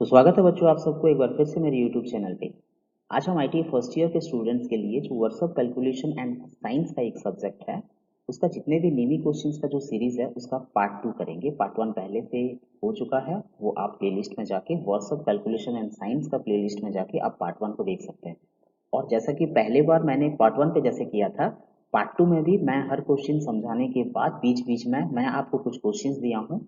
तो स्वागत है बच्चों आप सबको एक बार फिर से मेरे YouTube चैनल पे। आज हम आईटी फर्स्ट ईयर के स्टूडेंट्स के लिए जो वर्कशॉप कैलकुलेशन एंड साइंस का एक सब्जेक्ट है उसका जितने भी नीमी क्वेश्चंस का जो सीरीज है उसका पार्ट 2 करेंगे। पार्ट 1 पहले से हो चुका है, वो आप प्लेलिस्ट में जाके वर्कशॉप कैलकुलेशन एंड साइंस का प्लेलिस्ट में जाके आप पार्ट 1 को देख सकते हैं। और जैसा कि पहले बार मैंने पार्ट 1 पे जैसे किया था, पार्ट 2 में भी मैं हर क्वेश्चन समझाने के बाद बीच बीच में मैं आपको कुछ क्वेश्चंस दिया हूँ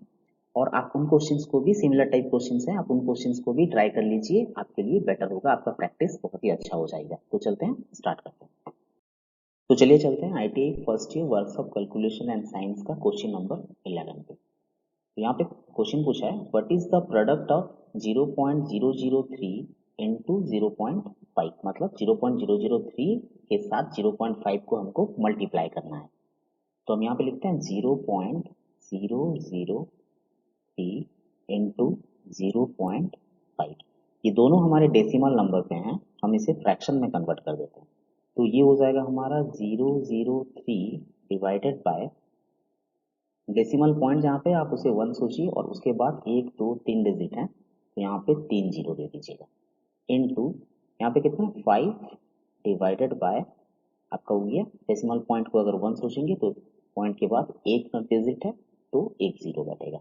और आप उन क्वेश्चंस को भी, सिमिलर टाइप क्वेश्चंस हैं, आप उन क्वेश्चंस को भी ट्राई कर लीजिए, आपके लिए बेटर होगा, आपका प्रैक्टिस बहुत ही अच्छा हो जाएगा। तो चलते हैं, स्टार्ट करते हैं। तो चलिए चलते हैं ITI first year workshop calculation and science का क्वेश्चन नंबर 11 पे। तो यहाँ पे क्वेश्चन पूछा है, what is the product of 0.003 into 0.5, मतलब 0.003 के साथ 0.5 को हमको मल्टीप्लाई करना है। तो हम यहाँ पे लिखते हैं 0.003 इंटू 0.5। ये दोनों हमारे डेसिमल नंबर पे हैं, हम इसे फ्रैक्शन में कन्वर्ट कर देते हैं। तो ये हो जाएगा हमारा 003 डिवाइडेड बाय डेसिमल पॉइंट, जहाँ पे आप उसे 1 सोचिए और उसके बाद 1 2 3 डिजिट हैं, तो यहाँ पे 3 जीरो दे दीजिएगा। इनटू यहाँ पे कितना 5 डिवाइडेड बाय आपका हो गया, डेसिमल पॉइंट को अगर 1 सोचेंगे तो पॉइंट के बाद एक डिजिट है तो एक जीरो बैठेगा।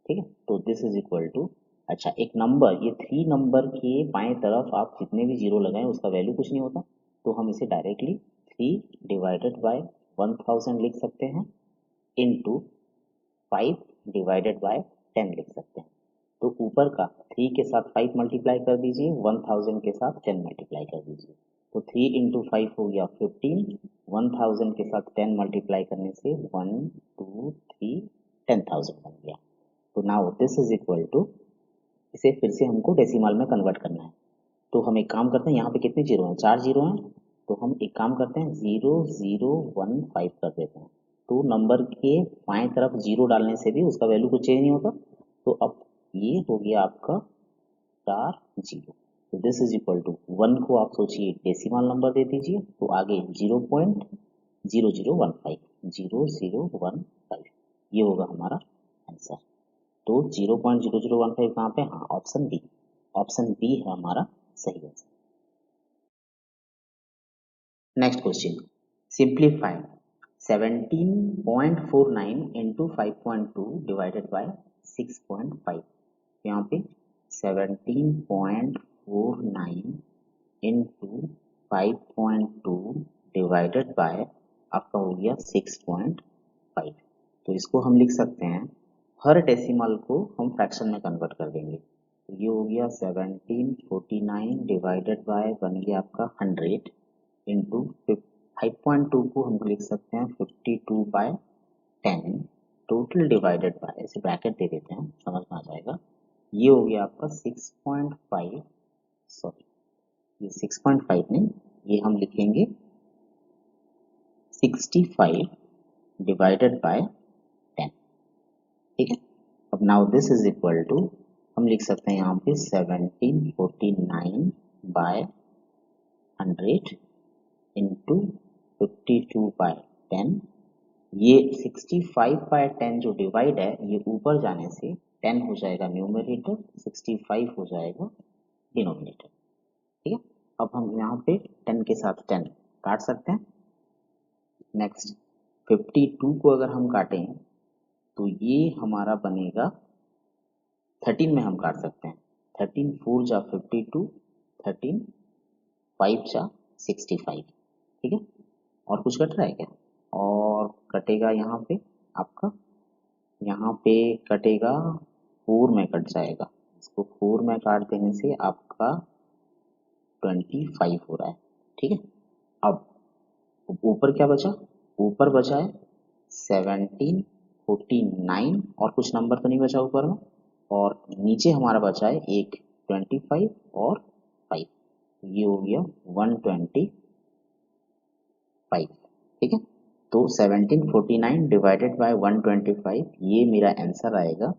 ठीक है, तो दिस इज इक्वल टू, अच्छा एक नंबर, ये 3 नंबर के बाएं तरफ आप जितने भी जीरो लगाएं उसका वैल्यू कुछ नहीं होता, तो हम इसे डायरेक्टली 3 डिवाइडेड बाय 1000 लिख सकते हैं इनटू 5 डिवाइडेड बाय 10 लिख सकते हैं। तो ऊपर का 3 के साथ 5 मल्टीप्लाई कर दीजिए, 1000 के साथ 10 मल्टीप्लाई कर दीजिए, तो 3 इंटू 5 हो गया 15, 1000 के साथ 10 मल्टीप्लाई करने से 1 2 3 10,000 बन गया। तो now this is equal to, इसे फिर से हमको डेसिमल में कन्वर्ट करना है। तो हम एक काम करते हैं, यहाँ पे कितने जीरो हैं, 4 जीरो हैं, तो हम एक काम करते हैं 0015 कर देते हैं। तो नंबर के बाएं तरफ जीरो डालने से भी उसका वैल्यू कुछ चेंज नहीं होता। तो अब ये हो गया आपका 4 जीरो। तो दिस इज इक्वल टू 1 को आप सोचिए डेसिमल नंबर दे दीजिए, तो आगे 0.0015 ये होगा हमारा आंसर। तो 0.0015 कहाँ पे, हाँ ऑप्शन बी, ऑप्शन बी है हमारा सही answer. Next question, simplify 17.49 into 5.2 divided by 6.5। यहाँ पे 17.49 इंटू 5.2 डिवाइडेड बाय आपका हो गया 6.5। तो इसको हम लिख सकते हैं, हर डेसिमल को हम फ्रैक्शन में कन्वर्ट कर देंगे। तो ये हो गया 1749 डिवाइडेड बाय बन गया आपका 100 इंटू 5.2 को हम लिख सकते हैं 52/10 टोटल डिवाइडेड बाय, ऐसे ब्रैकेट दे देते हैं समझ में आ जाएगा। ये हो गया आपका 6.5, सॉरी ये 6.5 नहीं, ये हम लिखेंगे 65 डिवाइडेड बाय 10। ठीक है, अब now this is equal to, हम लिख सकते हैं यहाँ पे 1749/100 इंटू 52/10। ये 65/10 जो डिवाइड है, ये ऊपर जाने से 10 हो जाएगा न्यूमरेटर, 65 हो जाएगा डिनोमिनेटर। ठीक है, अब हम यहाँ पे 10 के साथ 10 काट सकते हैं। नेक्स्ट 52 को अगर हम काटें तो ये हमारा बनेगा 13 में हम काट सकते हैं, 13 4 जा 52, 13 5 जा 65। ठीक है, और कुछ कट रहा है क्या, और कटेगा यहाँ पे आपका, यहाँ पे कटेगा 4 में कट जाएगा, इसको 4 में काट देने से आपका 25 हो रहा है। ठीक है, अब ऊपर क्या बचा, ऊपर बचा है 1749 और कुछ नंबर तो नहीं बचा ऊपर में, और नीचे हमारा बचा है एक 25 और 5, ये हो गया 125। ठीक है, तो 1749 डिवाइडेड बाय 125, ये मेरा आंसर आएगा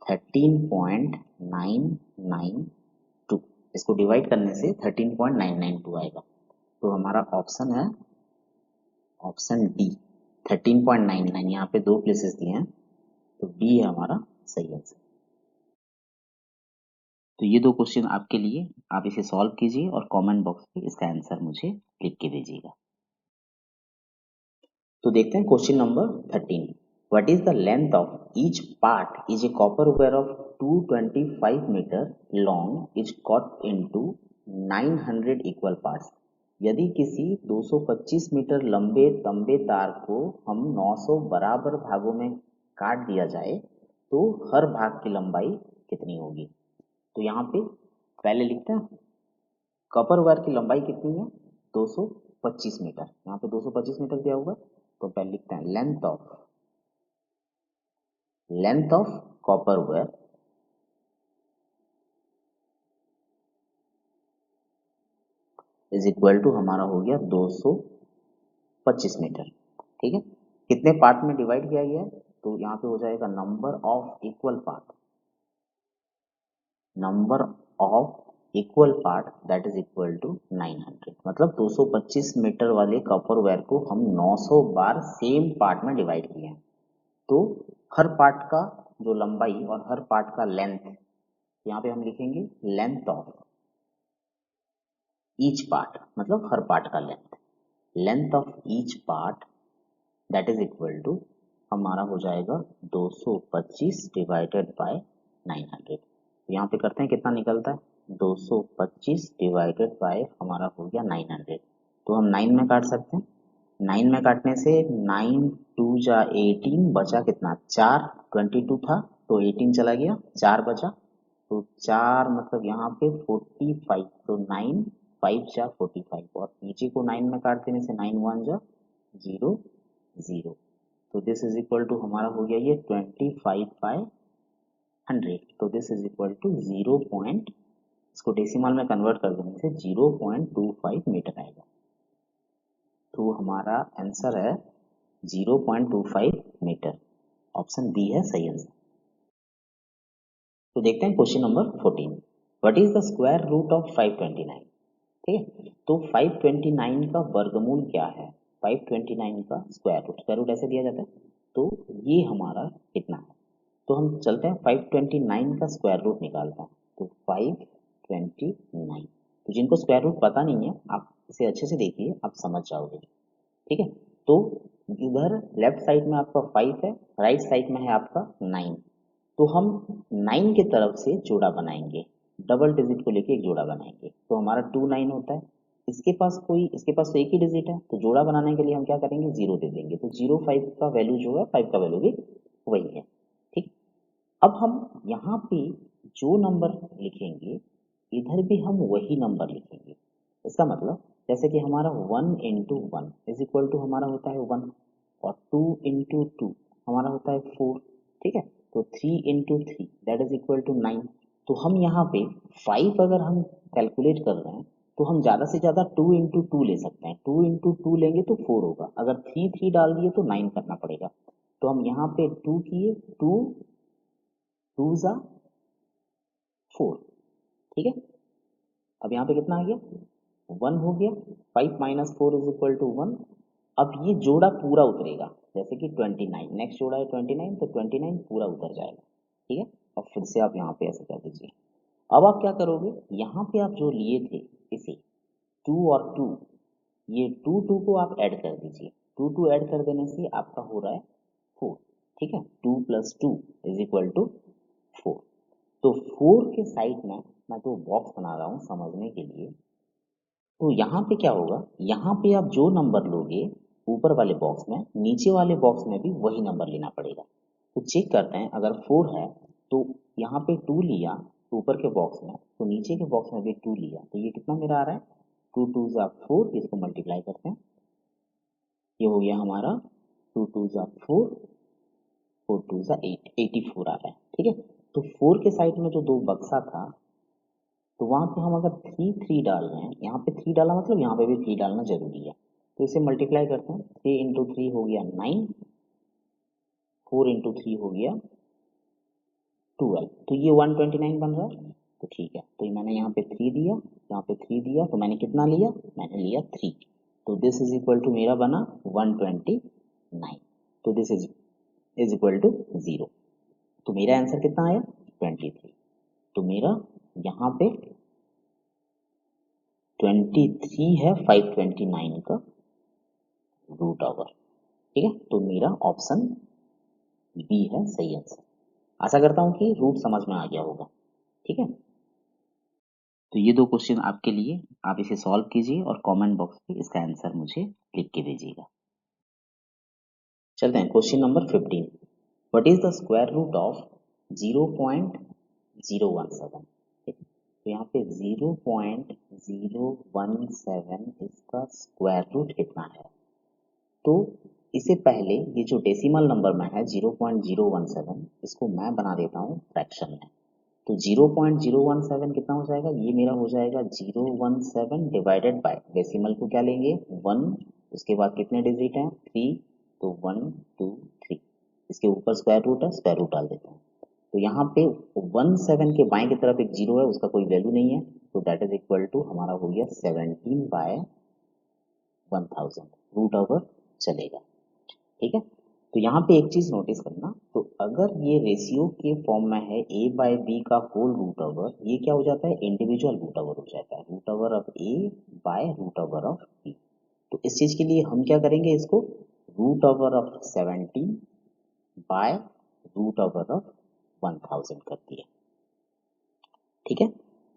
13.992। इसको डिवाइड करने से 13.992 आएगा। तो हमारा ऑप्शन है ऑप्शन डी 13.99, यहाँ पे 2 प्लेसेस दिए हैं, तो डी है हमारा सही आंसर। तो ये दो क्वेश्चन आपके लिए, आप इसे सॉल्व कीजिए और कमेंट बॉक्स में इसका आंसर मुझे लिख के दीजिएगा। तो देखते हैं question number 13। What is the length of each part is a copper wire of 225 metre long is cut into 900 equal parts. यदि किसी 225 मीटर लंबे तंबे तार को हम 900 बराबर भागों में काट दिया जाए तो हर भाग की लंबाई कितनी होगी। तो यहाँ पे पहले लिखते हैं कॉपर वायर की लंबाई कितनी है 225 मीटर। यहाँ पे 225 मीटर दिया हुआ है, तो पहले लिखते हैं length of copper wire is equal to हमारा हो गया 225 मीटर। ठीक है, कितने पार्ट में डिवाइड किया गया है, तो यहाँ पे हो जाएगा number of equal part that is equal to 900। मतलब 225 मीटर वाले कॉपर वायर को हम 900 बार सेम पार्ट में डिवाइड किए हैं। तो हर पार्ट का जो लंबाई और हर पार्ट का लेंथ, यहाँ पे हम लिखेंगे लेंथ ऑफ ईच पार्ट, मतलब हर पार्ट का length of each part that is equal to हमारा हो जाएगा 225 डिवाइडेड बाय 900। यहाँ पे करते हैं कितना निकलता है, 225 डिवाइडेड बाय हमारा हो गया 900। तो हम 9 में काट सकते हैं, 9 में काटने से 9 2 जा 18 बचा कितना 4, 22 था तो 18 चला गया, 4 बचा, तो 4 मतलब यहाँ पे 45, तो 9 5 जा 45 और नीचे को 9 में काट देने से 9 1 जा 0 0। तो दिस इज इक्वल टू हमारा हो गया ये 25/100। तो दिस इज इक्वल टू 0. इसको डेसिमल में कन्वर्ट कर देने से 0.25 मीटर आएगा। तो हमारा आंसर है 0.25 मीटर। ऑप्शन बी है सही आंसर। तो देखते हैं question number 14। What is the square root of 529। ठीक है, तो 529 का वर्गमूल क्या है, 529 का स्क्वायर रूट ऐसे दिया जाता है, तो ये हमारा कितना है। तो हम चलते हैं 529 का स्क्वायर रूट निकालते हैं। तो 529, तो जिनको स्क्वायर रूट पता नहीं है आप इसे अच्छे से देखिए, आप समझ जाओगे। ठीक है, तो इधर लेफ्ट साइड में आपका 5 है, राइट साइड में है आपका 9। तो हम 9 की तरफ से जोड़ा बनाएंगे, डबल डिजिट को लेके एक जोड़ा बनाएंगे, तो हमारा 29 होता है। इसके पास तो एक ही डिजिट है, तो जोड़ा बनाने के लिए हम क्या करेंगे 0 दे देंगे, तो 05 का वैल्यू जो है 5 का वैल्यू भी वही है। ठीक, अब हम यहाँ पे जो नंबर लिखेंगे इधर भी हम वही नंबर लिखेंगे। इसका मतलब जैसे कि हमारा 1 इंटू 1 इज इक्वल टू हमारा होता है 1 और 2 इंटू 2 हमारा होता है 4। ठीक है, तो 3 into 3 that is equal to 9। तो हम यहाँ पे 5 अगर हम कैलकुलेट कर रहे हैं तो हम ज़्यादा से ज़्यादा 2 इंटू 2 ले सकते हैं, 2 इंटू 2 लेंगे तो 4 होगा, अगर 3 3 डाल दिए तो 9 करना पड़ेगा। तो हम यहाँ पे 2 किए, 2 2 जा 4। ठीक है, अब यहाँ पे कितना आ गया 1 हो गया, 5 माइनस 4 इज इक्वल टू 1। अब ये जोड़ा पूरा उतरेगा, जैसे कि 29 नेक्स्ट जोड़ा है 29, तो 29 पूरा उतर जाएगा। ठीक है, और फिर से आप यहाँ पे ऐसे कर दीजिए। अब आप क्या करोगे, यहाँ पे आप जो लिए थे इसे 2 और 2, ये 2 2 को आप ऐड कर दीजिए, 2 2 ऐड कर देने से आपका हो रहा है 4। ठीक है, 2 प्लस 2 इज इक्वल टू 4। तो 4 के साइड में मैं तो बॉक्स बना रहा हूँ समझने के लिए। तो यहाँ पे क्या होगा, यहाँ पे आप जो नंबर लोगे ऊपर वाले बॉक्स में, नीचे वाले बॉक्स में भी वही नंबर लेना पड़ेगा। तो चेक करते हैं, अगर 4 है तो यहाँ पे 2 लिया ऊपर के बॉक्स में, तो नीचे के बॉक्स में भी 2 लिया, तो ये कितना मेरा आ रहा है 2 2 जा 4। इसको मल्टीप्लाई करते हैं, ये हो गया हमारा 2 2 जा 4, 4 2 जा 8, 84 आ रहा है। ठीक है, तो 4 के साइड में जो दो बक्सा था, तो वहाँ पे हम अगर 3 3 डाल रहे हैं, यहाँ पे 3 डाला मतलब यहाँ पे भी 3 डालना जरूरी है। तो इसे मल्टीप्लाई करते हैं, 3 इंटू 3 हो गया 9, 4 इंटू 3 हो गया 12, तो ये 129 बन रहा है। तो ठीक है, तो मैंने यहाँ पे 3 दिया, यहाँ पे 3 दिया, तो मैंने कितना लिया, मैंने लिया 3। तो दिस इज इक्वल टू मेरा बना 129। तो दिस इज इक्वल टू 0। तो मेरा आंसर कितना आया 23। तो मेरा यहाँ पे 23 है 529 का रूट ओवर। ठीक है, तो मेरा ऑप्शन बी है सही आंसर। आशा करता हूँ कि रूट समझ में आ गया होगा। ठीक है, तो ये दो क्वेश्चन आपके लिए, आप इसे सॉल्व कीजिए और कमेंट बॉक्स में इसका आंसर मुझे लिख के भेजिएगा। चलते हैं question number 15। What is the square root of 0.017? तो यहाँ पे 0.017 इसका स्क्वायर रूट कितना है? तो इससे पहले ये जो डेसिमल नंबर में है 0.017, इसको मैं बना देता हूँ फ्रैक्शन में। तो 0.017 कितना हो जाएगा? ये मेरा हो जाएगा 017 डिवाइडेड बाय, डेसिमल को क्या लेंगे 1, उसके बाद कितने डिजिट हैं 3, तो 1 2 3, इसके ऊपर स्क्वायर रूट है, स्क्वायर रूट डाल देते हैं। तो यहाँ पे 17 के बाएं की तरफ एक जीरो है, उसका कोई वैल्यू नहीं है, तो दैट इज इक्वल टू हमारा हो गया 17/1000 रूट ओवर चलेगा। ठीक है, तो यहाँ पे एक चीज नोटिस करना, तो अगर ये रेशियो के फॉर्म में है a बाय बी का होल रूट ओवर, ये क्या हो जाता है इंडिविजुअल रूट ओवर हो जाता है, root over of a by root over of b। तो इस चीज के लिए हम क्या करेंगे, इसको root over of 17 by root over of 1000 कर दिया। ठीक है,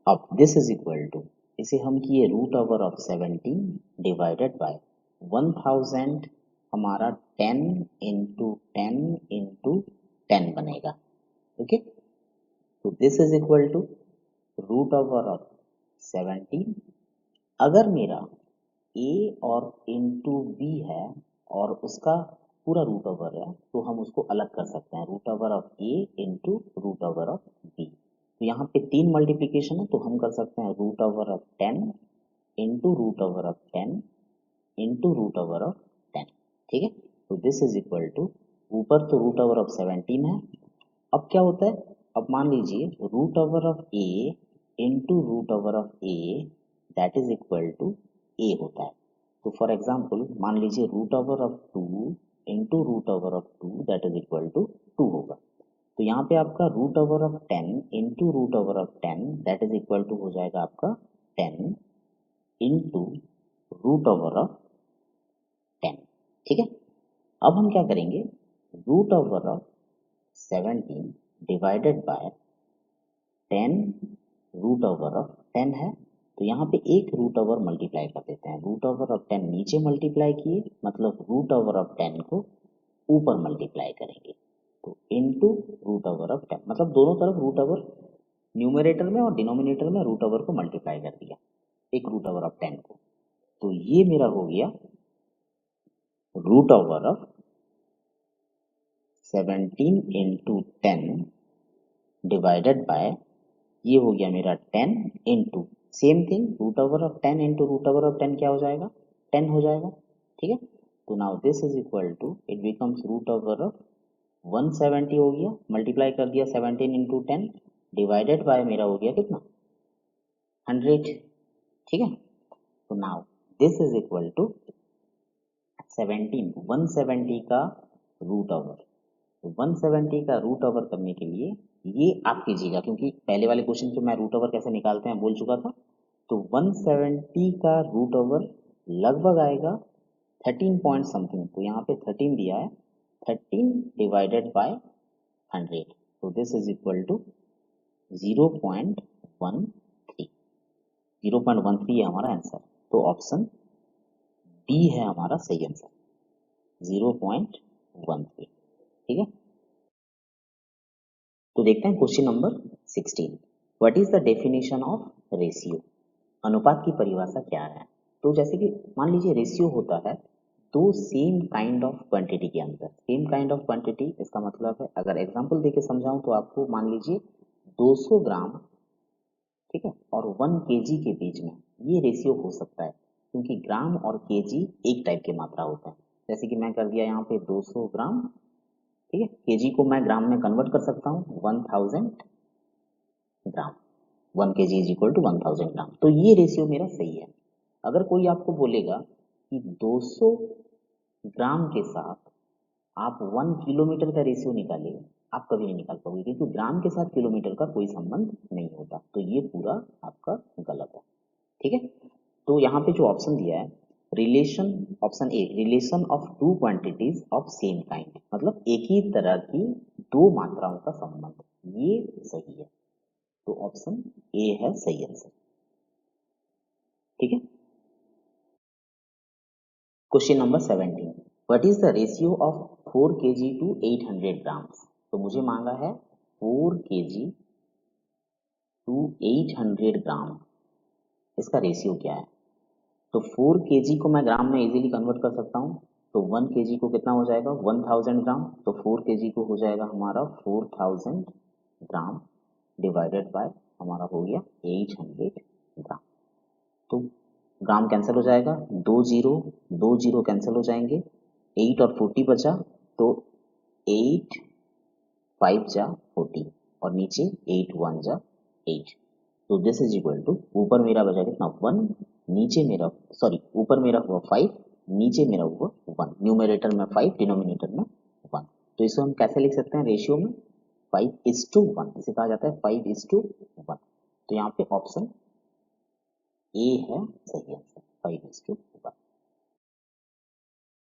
अब दिस इज इक्वल टू, इसे हम किए root over of 17 divided by 1000, हमारा 10 इंटू 10 इंटू 10 बनेगा। ओके, तो this is equal to root over of 17। अगर मेरा a और इंटू बी है और उसका पूरा रूट ओवर है, तो हम उसको अलग कर सकते हैं, root over of a into root over of b। तो यहाँ पे 3 मल्टीप्लीकेशन है, तो हम कर सकते हैं root over of 10 into root over of 10 into root over of 10। ठीक है, तो दिस इज इक्वल टू, ऊपर तो रूट ओवर ऑफ 17 है। अब क्या होता है, अब मान लीजिए root over of a into root over of a that is equal to a होता है। तो फॉर एग्जाम्पल मान लीजिए root over of 2 into root over of 2 that is equal to 2 होगा। तो यहाँ पे आपका root over of 10 into root over of 10 that is equal to हो जाएगा आपका 10 इंटू रूट ओवर ऑफ 10। ठीक है, अब हम क्या करेंगे, root over of 17 divided by 10 root over of 10 है, तो यहाँ पे एक रूट ओवर मल्टीप्लाई कर देते हैं, रूट ओवर ऑफ 10 नीचे मल्टीप्लाई किए, मतलब रूट ओवर ऑफ 10 को ऊपर मल्टीप्लाई करेंगे, तो इनटू रूट ओवर ऑफ 10, मतलब दोनों तरफ रूट ओवर, न्यूमरेटर में और डिनोमिनेटर में रूट ओवर को मल्टीप्लाई कर दिया एक रूट ओवर ऑफ 10 को। तो ये मेरा हो गया root over of 17 into 10 divided by, ये हो गया मेरा 10 into, same thing root over of 10 into root over of 10 क्या हो जाएगा 10 हो जाएगा। ठीक है, तो now this is equal to, it becomes root over of 170 हो गया, मल्टीप्लाई कर दिया 17 इंटू 10 डिवाइडेड बाय मेरा हो गया कितना 100। ठीक है, तो now this is equal to 170 का रूट ओवर, तो 170 का रूट ओवर करने के लिए ये आप कीजिएगा, क्योंकि पहले वाले क्वेश्चन पे मैं रूट ओवर कैसे निकालते हैं बोल चुका था। तो 170 का रूट ओवर लगभग आएगा 13 पॉइंट समथिंग, तो यहाँ पे 13 दिया है, 13 डिवाइडेड बाय 100, तो दिस इज इक्वल टू 0.13। 0.13 है हमारा आंसर, तो ऑप्शन डी है हमारा सही आंसर 0.13। ठीक है, तो देखते हैं question number 16। What is the definition of ratio? अनुपात की परिभाषा क्या है? तो जैसे कि मान लीजिए रेशियो होता है दो सेम काइंड ऑफ क्वांटिटी के अंदर। सेम काइंड ऑफ क्वांटिटी इसका मतलब है, अगर एग्जांपल देके समझाऊं तो आपको मान लीजिए 200 ग्राम, ठीक है, और 1 केजी के बीच में ये रेशियो हो सकता है, क्योंकि ग्राम और केजी एक टाइप के मात्रा होते हैं। जैसे कि मैं कर दिया यहाँ पे 200 ग्राम, ठीक है, केजी को मैं ग्राम में कन्वर्ट कर सकता हूँ 1000 ग्राम, 1 केजी इज इक्वल टू 1000 ग्राम, तो ये रेशियो मेरा सही है। अगर कोई आपको बोलेगा कि 200 ग्राम के साथ आप 1 किलोमीटर का रेशियो निकालिए, आप कभी नहीं निकाल पाओगे, क्योंकि ग्राम के साथ किलोमीटर का कोई संबंध नहीं होता। तो ये पूरा आपका गलत है। ठीक है, तो यहाँ पे जो ऑप्शन दिया है relation, option A, relation of two quantities of same kind, मतलब एक ही तरह की दो मात्राओं का संबंध, ये सही है। तो ऑप्शन ए है सही आंसर। ठीक है, question number 17, what is the ratio of 4 kg to 800 grams. तो मुझे मांगा है 4 kg टू 800 ग्राम, इसका रेशियो क्या है। तो 4 kg को मैं ग्राम में इजीली कन्वर्ट कर सकता हूँ। तो 1 kg को कितना हो जाएगा, 1000 ग्राम। तो 4 kg को हो जाएगा हमारा 4000 ग्राम डिवाइडेड बाय हमारा हो गया 800 ग्राम। तो ग्राम कैंसिल हो जाएगा, दो जीरो कैंसिल हो जाएंगे, 8 और 40 बचा। तो 8 5 जा 40 और नीचे 8 1 जा 8। तो दिस इज इक्वल टू, ऊपर मेरा बचा कितना 1, नीचे मेरा सॉरी ऊपर मेरा हुआ 5, नीचे मेरा हुआ 1, न्यूमरेटर में 5 डिनोमिनेटर में 1। तो इसको हम कैसे लिख सकते हैं रेशियो में, 5:1, इसे कहा जाता है 5:1। तो यहाँ पे ऑप्शन ए है सही answer, 5:1।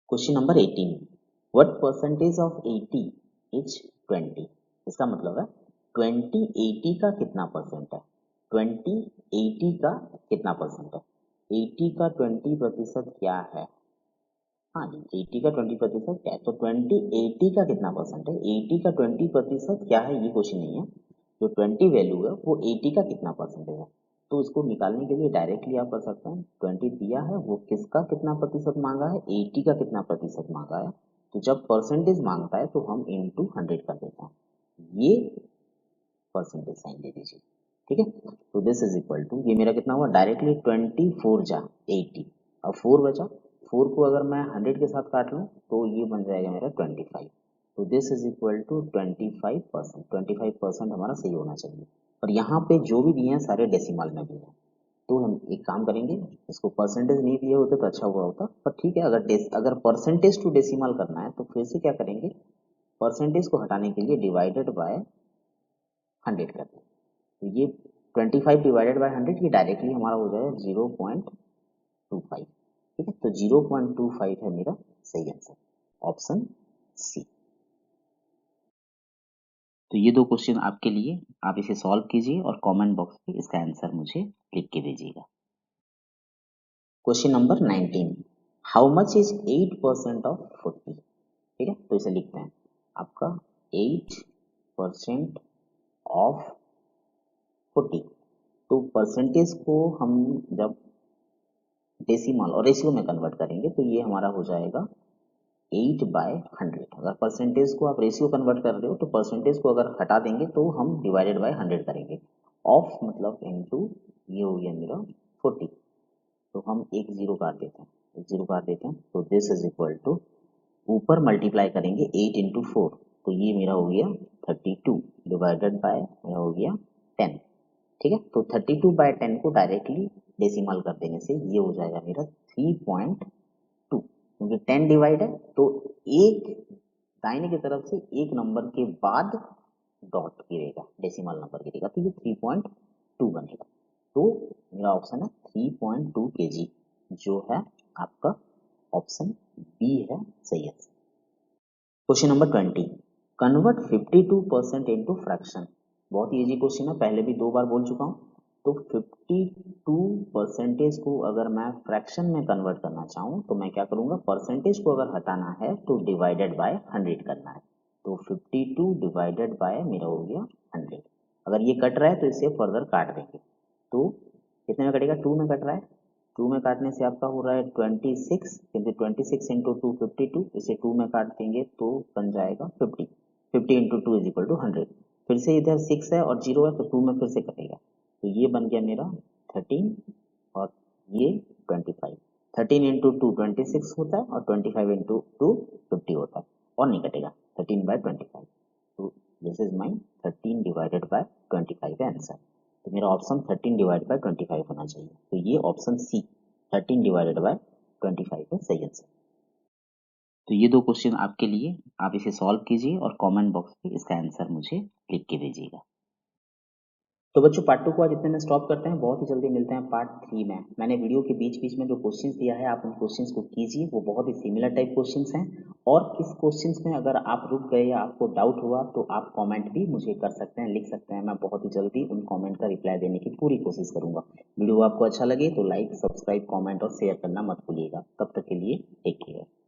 Question number 18, what percentage of 80 is 20। इसका मतलब है 20 80 का कितना परसेंट है, 20 80 का कितना परसेंट है, 80 का 20% क्या है। हाँ जी, 80 का 20% क्या है, तो 20 80 का कितना परसेंट है, 80 का 20% क्या है ये क्वेश्चन नहीं है। जो 20 वैल्यू है वो 80 का कितना परसेंटेज है। तो इसको निकालने के लिए डायरेक्टली आप कर सकते हैं, 20 दिया है वो किसका कितना प्रतिशत मांगा है, 80 का कितना प्रतिशत मांगा है। तो जब परसेंटेज मांगता है तो हम इंटू 100 कर देते हैं, ये परसेंटेज साइन दे दीजिए। ठीक है, तो दिस इज इक्वल टू, ये मेरा कितना हुआ डायरेक्टली 24 जा 80, अब 4 बचा, 4 को अगर मैं 100 के साथ काट लूँ तो ये बन जाएगा मेरा 25। तो दिस इज इक्वल टू 25%, 25% हमारा सही होना चाहिए। और यहाँ पे जो भी दिए हैं सारे डेसिमल में दिए हैं। तो हम एक काम करेंगे, इसको परसेंटेज नहीं दिए होते तो अच्छा हुआ होता, पर ठीक है, अगर परसेंटेज टू डेसिमल करना है तो फिर से क्या करेंगे, परसेंटेज को हटाने के लिए डिवाइडेड बाय 100 कर दें। तो ये 25 डिवाइडेड बाय 100 ये डायरेक्टली हमारा हो जाएगा 0.25। ठीक है, तो 0.25 है मेरा सही आंसर, ऑप्शन सी। तो ये दो क्वेश्चन आपके लिए, आप इसे सॉल्व कीजिए और कमेंट बॉक्स में इसका आंसर मुझे लिख के भेजिएगा। Question number 19, how much is 8% of 40। ठीक है, तो इसे लिखते हैं आपका 8% ऑफ 40। तो परसेंटेज को हम जब डेसिमल और रेशियो में कन्वर्ट करेंगे तो ये हमारा हो जाएगा 8/100। अगर परसेंटेज को आप रेशियो कन्वर्ट कर रहे हो तो परसेंटेज को अगर हटा देंगे तो हम डिवाइडेड बाय 100 करेंगे, ऑफ मतलब इनटू, ये हो गया मेरा 40। तो हम एक जीरो काट देते हैं, एक जीरो काट देते हैं, तो दिस इज इक्वल टू, ऊपर मल्टीप्लाई करेंगे 8 इंटू 4, तो ये मेरा हो गया 32 डिवाइडेड बाय मेरा हो गया 10। ठीक है, तो 32/10 को डायरेक्टली डेसिमल कर देने से ये हो जाएगा मेरा 3.2, क्योंकि 10 डिवाइड है तो एक दाहिने की तरफ से एक नंबर के बाद डॉट गिरेगा, डेसिमल नंबर गिरेगा, तो ये 3.2 बनेगा। तो मेरा ऑप्शन है 3.2 kg, जो है आपका ऑप्शन बी है सही है। Question number 20, convert 52% into fraction. बहुत ही इजी क्वेश्चन है, पहले भी 2 बार बोल चुका हूँ। तो 52% को अगर मैं फ्रैक्शन में कन्वर्ट करना चाहूँ तो मैं क्या करूँगा, परसेंटेज को अगर हटाना है तो डिवाइडेड बाय 100 करना है। तो 52 डिवाइडेड बाय मेरा हो गया 100। अगर ये कट रहा है तो इसे फर्दर काट देंगे, तो कितने में कटेगा, 2 में कट रहा है, 2 में काटने से आपका हो रहा है 26, क्योंकि 26 इंटू 2 52, इसे 2 में काट देंगे तो बन जाएगा 50, 50 इंटू 2 इज इक्वल टू 100। फिर से इधर 6 है और 0 है तो 2 में फिर से कटेगा, तो ये बन गया मेरा 13 और ये 25। 13 इंटू 2 26 होता है और 25 इंटू 2 50 होता है, और नहीं कटेगा, 13/25। तो this is my 13 divided by 25 है आंसर। तो मेरा ऑप्शन 13 डिवाइड बाय 25 होना चाहिए, तो ये ऑप्शन सी 13 डिवाइडेड बाय 25 है सही आंसर। तो ये 2 क्वेश्चन आपके लिए, आप इसे सॉल्व कीजिए और कमेंट बॉक्स पे इसका आंसर मुझे लिख के भेजिएगा। तो बच्चों पार्ट 2 को आज इतने में स्टॉप करते हैं, बहुत ही जल्दी मिलते हैं पार्ट 3 में। मैंने वीडियो के बीच-बीच में जो क्वेश्चंस दिया है आप उन क्वेश्चंस को कीजिए, वो बहुत ही सिमिलर टाइप क्वेश्चंस हैं और किस क्वेश्चंस में अगर आप रुक गए या आपको डाउट हुआ तो आप कमेंट भी मुझे कर सकते हैं, लिख सकते हैं। मैं बहुत ही जल्दी उन कमेंट का रिप्लाई देने की पूरी कोशिश करूंगा। वीडियो आपको अच्छा लगे तो लाइक, सब्सक्राइब, कमेंट और शेयर करना मत भूलिएगा। तब तक के लिए टेक केयर।